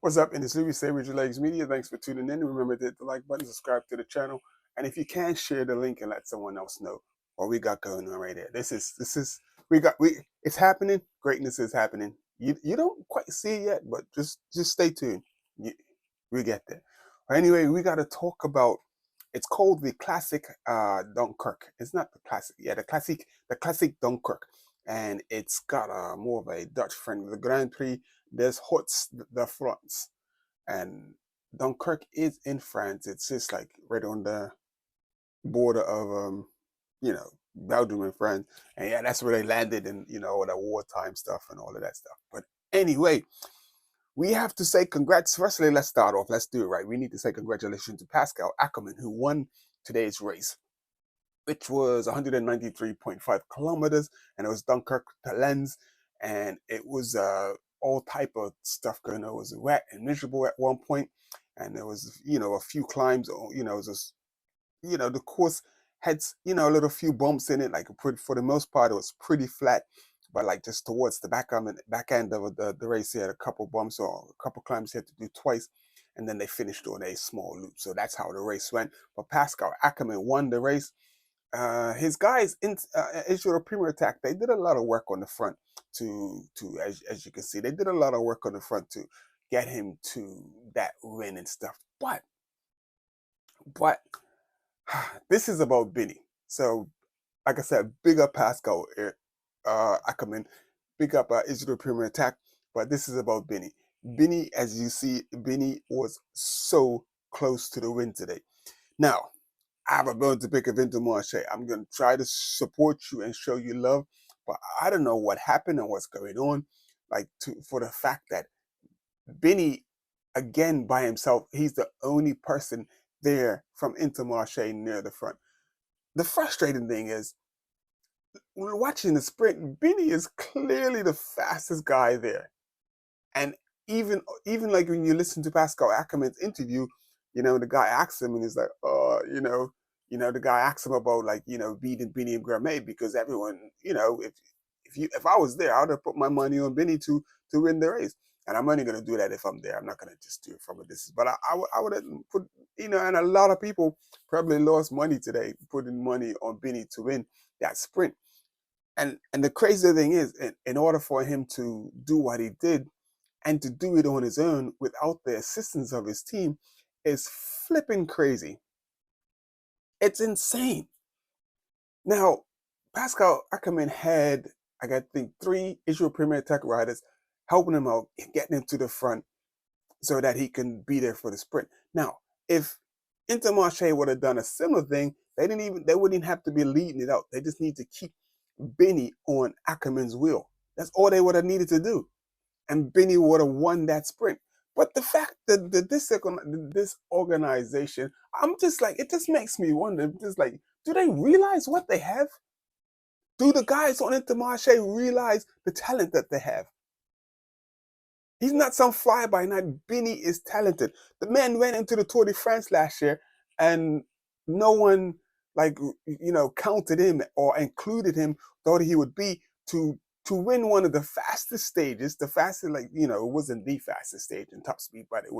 What's up? In this Louis Say with your legs media. Thanks for tuning in. Remember to hit the like button, subscribe to the channel, and if you can, share the link and let someone else know what we got going on right here. This is we it's happening. Greatness is happening. You don't quite see it yet, but just stay tuned. We get there. Anyway, we got to talk about. It's called the classic Dunkirk. It's not the classic, yeah, the classic Dunkirk, and it's got more of a Dutch friend. The Grand Prix there's Hots the France, and Dunkirk is in France. It's just like right on the border of Belgium and France, and yeah, that's where they landed, and all that wartime stuff and all of that stuff. But anyway, we have to say congrats. Firstly, let's start off. Let's do it right. We need to say congratulations to Pascal Ackermann, who won today's race, which was 193.5 kilometers, and it was Dunkirk to Lens, and it was all type of stuff going on. It was wet and miserable at one point, and there was a few climbs. It was just the course had a little few bumps in it. Like for the most part, it was pretty flat, but like just towards the back end of the race, he had a couple bumps or a couple climbs he had to do twice. And then they finished on a small loop. So that's how the race went. But Pascal Ackermann won the race. His guys in Israel Premier Attack, they did a lot of work on the front to as you can see, they did a lot of work on the front to get him to that win and stuff. But this is about Bini. So like I said, big up Pascal Ackermann, big up Israel Premier Attack. But this is about Bini. Bini, as you see, Bini was so close to the win today. Now, I'm going to pick a Vinto Marche. I'm going to try to support you and show you love, but I don't know what happened and what's going on. For the fact that Bini, again by himself, he's the only person there from Intermarché near the front. The frustrating thing is, when watching the sprint, Bini is clearly the fastest guy there. And even like when you listen to Pascal Ackermann's interview, the guy asks him and he's like, the guy asks him about beating Biniam Girmay, because everyone, if I was there, I would have put my money on Bini to win the race. And I'm only gonna do that if I'm there. I'm not gonna just do it from a distance. But I would have put, and a lot of people probably lost money today, putting money on Bini to win that sprint. And the crazy thing is, in order for him to do what he did, and to do it on his own without the assistance of his team, is flipping crazy. It's insane. Now, Pascal Ackermann had, I think, 3 Israel Premier Attack riders helping him out, getting him to the front so that he can be there for the sprint. Now, if Intermarché would have done a similar thing, they wouldn't even have to be leading it out. They just need to keep Bini on Ackermann's wheel. That's all they would have needed to do, and Bini would have won that sprint. But the fact that this organization, I'm just like, it just makes me wonder, just like, do they realize what they have? Do the guys on Intermarché realize the talent that they have? He's not some fly-by-night. Bini is talented. The man went into the Tour de France last year, and no one counted him or included him, thought he would be to win one of the fastest stages. The fastest, it wasn't the fastest stage in top speed, but it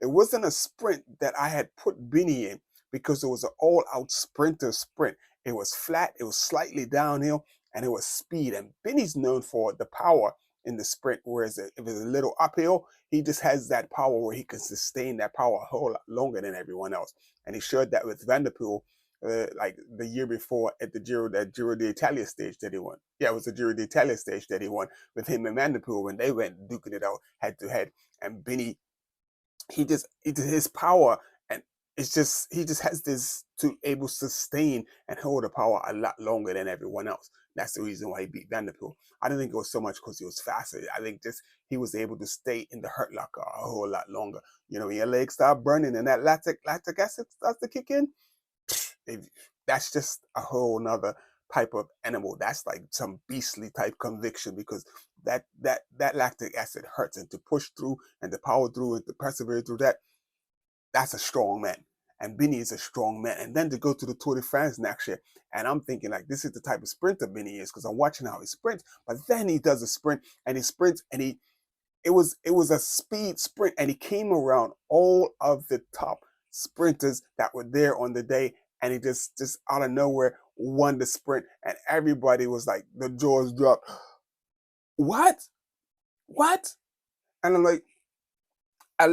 wasn't a sprint that I had put Bini in, because it was an all-out sprinter sprint. It was flat, it was slightly downhill, and it was speed. And Bini's known for the power in the sprint, whereas if it's a little uphill, he just has that power where he can sustain that power a whole lot longer than everyone else. And he showed that with Van der Poel, like the year before at the Giro d'Italia stage that he won. Yeah, it was the Giro d'Italia stage that he won with him and Van der Poel when they went duking it out head to head. And Bini, his power, and he just has this to able to sustain and hold the power a lot longer than everyone else. That's the reason why he beat Van der Poel. I don't think it was so much because he was faster. I think just he was able to stay in the hurt locker a whole lot longer. When your legs start burning and that lactic acid starts to kick in, that's just a whole nother type of animal. That's like some beastly type conviction, because that lactic acid hurts, and to push through and to power through and to persevere through that's a strong man. And Bini is a strong man. And then to go to the Tour de France next year, and I'm thinking like, this is the type of sprinter Bini is, because I'm watching how he sprints. But then he does a sprint, and he sprints, and it was a speed sprint, and he came around all of the top sprinters that were there on the day, and he just out of nowhere won the sprint, and everybody was like, the jaws dropped. What? What? And I'm like, I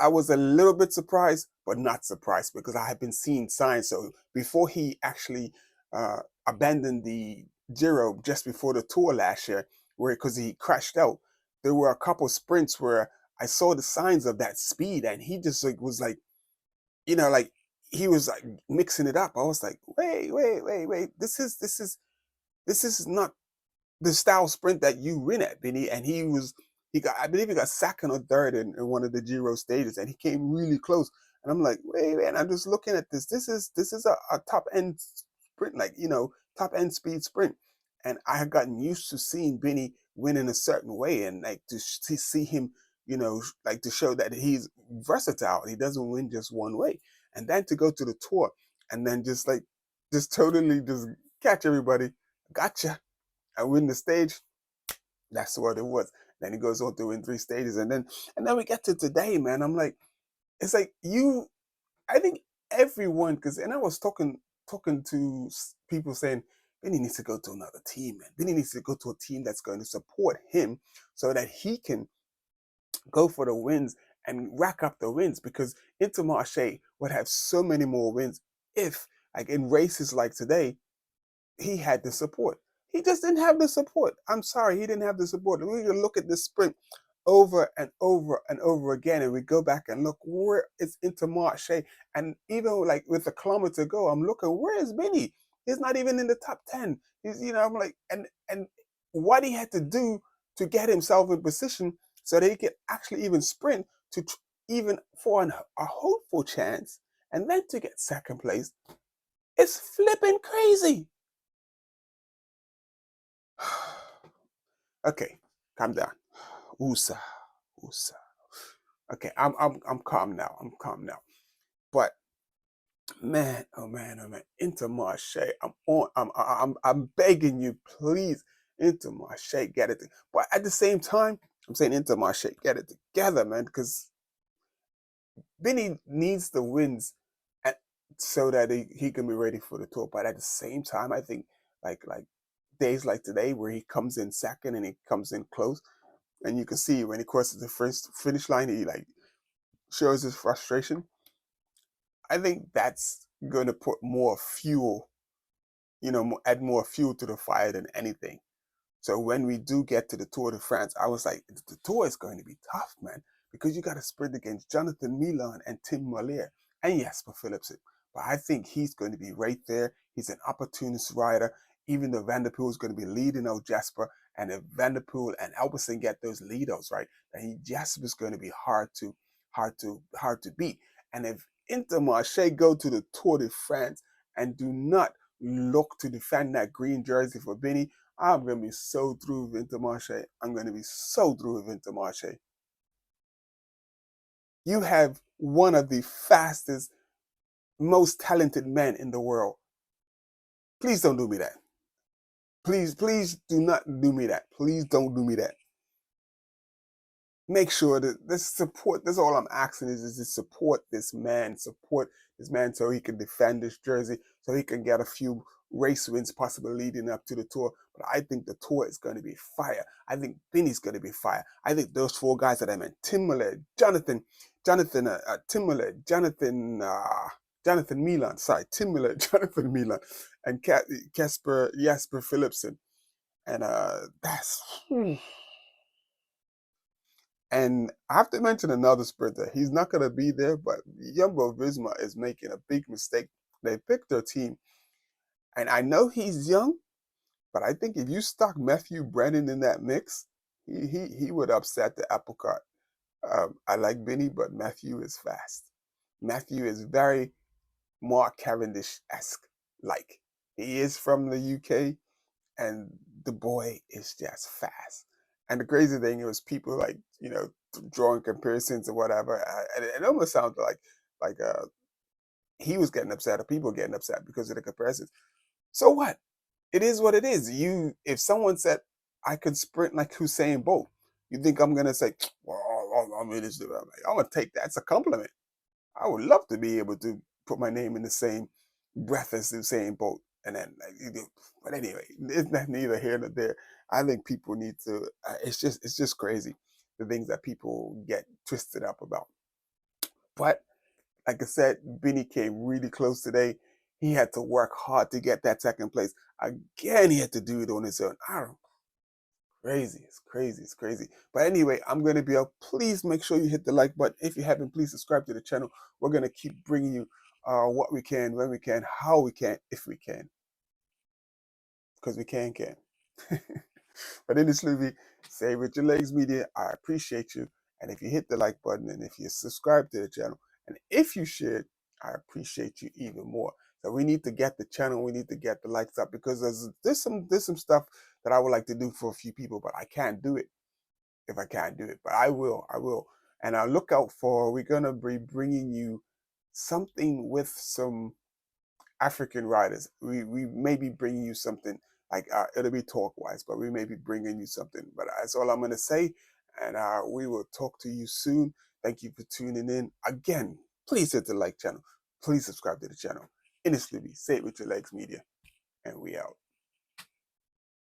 was a little bit surprised, but not surprised because I had been seeing signs. So before he actually uh, abandoned the Giro just before the Tour last year, where because he crashed out, there were a couple sprints where I saw the signs of that speed, and he just like was like, like he was like mixing it up. I was like, wait, wait, wait, wait, this is not the style sprint that you win at, Bini. And I believe he got second or third in one of the Giro stages, and he came really close. And I'm like, wait, man, I'm just looking at this. This is a top end sprint, like top end speed sprint. And I had gotten used to seeing Bini win in a certain way, and like to see him, like to show that he's versatile. He doesn't win just one way. And then to go to the tour and then just totally just catch everybody. Gotcha. I win the stage. That's what it was. Then he goes on to win three stages, and then we get to today, man. I'm like, it's like you. I think everyone, because and I was talking to people saying Benny needs to go to another team, man. Benny needs to go to a team that's going to support him so that he can go for the wins and rack up the wins. Because Intermarché would have so many more wins if, like in races like today, he had the support. He just didn't have the support. I'm sorry, he didn't have the support. We can look at this sprint over and over and over again, and we go back and look where is Intermarché, and even like with a kilometer to go, I'm looking where is Bini? He's not even in the top 10. I'm like, and what he had to do to get himself in position so that he could actually even sprint to even for a hopeful chance, and then to get second place, it's flipping crazy. Okay, calm down. Usa, Usa. Okay, I'm calm now. I'm calm now. But man, oh man, oh man, Intermarché. I'm begging you, please, Intermarché, get it. But at the same time, I'm saying Intermarché, get it together, man, because Bini needs the wins at, so that he can be ready for the tour. But at the same time, I think like days like today where he comes in second and he comes in close, and you can see when he crosses the first finish line, he like shows his frustration. I think that's going to put more fuel, add more fuel to the fire than anything. So when we do get to the Tour de France, I was like, the Tour is going to be tough, man, because you got to sprint against Jonathan Milan and Tim Merlier and Jasper Philipsen. But I think he's going to be right there. He's an opportunist rider. Even though Van der Poel is going to be leading out Jasper, and if Van der Poel and Alpecin get those lead outs right, then Jasper is going to be hard to beat. And if Intermarché go to the Tour de France and do not look to defend that green jersey for Bini, I'm gonna be so through with Intermarché. I'm gonna be so through with Intermarché. You have one of the fastest, most talented men in the world. Please don't do me that. Please do not do me that. Please don't do me that. Make sure that this support, that's all I'm asking is to support this man so he can defend this jersey, so he can get a few race wins possibly leading up to the tour. But I think the tour is going to be fire. I think Bini's going to be fire. I think those four guys that I meant, Tim Miller, Tim Miller, Jonathan Milan, sorry, Tim Miller, Jonathan Milan, and Jasper Philipsen. And that's And I have to mention another sprinter. He's not going to be there, but Jumbo Visma is making a big mistake. They picked their team, and I know he's young, but I think if you stuck Matthew Brennan in that mix, he would upset the apple cart. I like Bini, but Matthew is fast. Matthew is very Mark Cavendish esque. Like he is from the UK, and the boy is just fast. And the crazy thing is, people like drawing comparisons or whatever, and it almost sounds like he was getting upset or people getting upset because of the comparisons. So what? It is what it is. If someone said I could sprint like Usain Bolt, You think I'm gonna say, well, I'm in this? I'm gonna take that as a compliment. I would love to be able to put my name in the same breath as the same boat. And then, but anyway, it's not neither here nor there. I think people need to. It's just crazy the things that people get twisted up about. But like I said, Bini came really close today. He had to work hard to get that second place. Again, he had to do it on his own. I don't Crazy. It's crazy. It's crazy. But anyway, I'm going to be up. Please make sure you hit the like button. If you haven't, please subscribe to the channel. We're going to keep bringing you what we can, when we can, how we can, if we can. Because we can. But in this movie, say with your legs media, I appreciate you. And if you hit the like button and if you subscribe to the channel and if you shared, I appreciate you even more. So we need to get the channel, we need to get the likes up because there's some stuff that I would like to do for a few people, but I can't do it if I can't do it. But I will. And I look out for, we're gonna be bringing you something with some African writers. We may be bringing you something like it'll be talk wise, but we may be bringing you something. But that's all I'm gonna say, and we will talk to you soon. Thank you for tuning in again. Please hit the like channel. Please subscribe to the channel. In this Say It With Your Legs Media, and we out.